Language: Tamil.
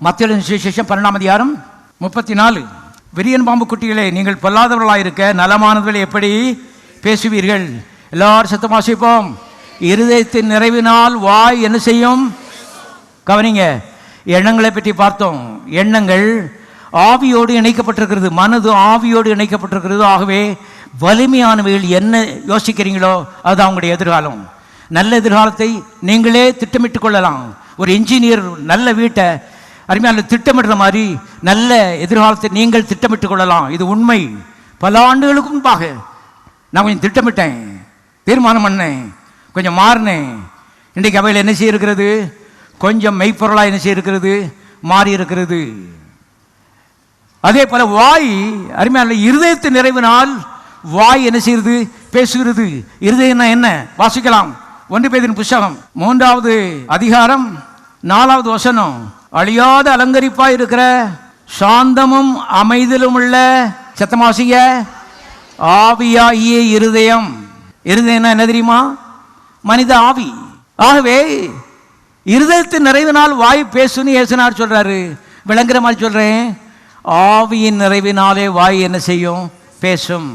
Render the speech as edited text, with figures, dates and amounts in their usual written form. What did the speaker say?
மத்தேயு சுவிசேஷம் 12:34. விரியன் பாம்பு குட்டிகளே, நீங்கள் பொல்லாதவர்களாயிருக்க நலமானவர்களை எப்படி பேசுவீர்கள்? எல்லாரும் சத்தம் வாசிப்போம். இருதயத்தின் நிறைவினால் வாய் என்ன செய்யும்? கவனிங்க, எண்ணங்களை பற்றி பார்த்தோம். எண்ணங்கள் ஆவியோடு இணைக்கப்பட்டிருக்கிறது. மனது ஆவியோடு இணைக்கப்பட்டிருக்கிறது. ஆகவே வலிமையானவைகள் என்ன யோசிக்கிறீங்களோ அது அவங்களுடைய எதிர்காலம். நல்ல எதிர்காலத்தை நீங்களே திட்டமிட்டு கொள்ளலாம். ஒரு இன்ஜினியர் நல்ல வீட்டை அருமையான திட்டமிடுற மாதிரி நல்ல எதிர்காலத்தை நீங்கள் திட்டமிட்டு கொள்ளலாம். இது உண்மை. பல ஆண்டுகளுக்கு முன்பாக நான் கொஞ்சம் திட்டமிட்டேன், தீர்மானம் பண்ணேன், கொஞ்சம் மாறினேன். இன்றைக்கு அவையில் என்ன செய்யிருக்கிறது? கொஞ்சம் மெய்ப்பொருளாக என்ன செய்யிருக்கிறது? மாறி இருக்கிறது. அதே போல வாய் அருமையான இருதயத்தின் நிறைவினால் வாய் என்ன செய்கிறது? பேசுகிறது. இருதயம்னா என்ன? வாசிக்கலாம். 1 பேதுரு புத்தகம் 3வது அதிகாரம் 4வது வசனம். அழியாத அலங்கரிப்பாய் இருக்கிற சாந்தமும் அமைதியிலும் உள்ள, சத்தமாசிங்க, ஆவியாகிய இருதயம். இருதயம்னா என்ன தெரியுமா? மனித ஆவி. ஆகவே இருதயத்தின் நிறைவினால் வாய் பேசுன்னு இயேசுனார் சொல்றாரு. விளங்குற மாதிரி சொல்றேன். ஆவியின் நிறைவினாலே வாய் என்ன செய்யும்? பேசும்.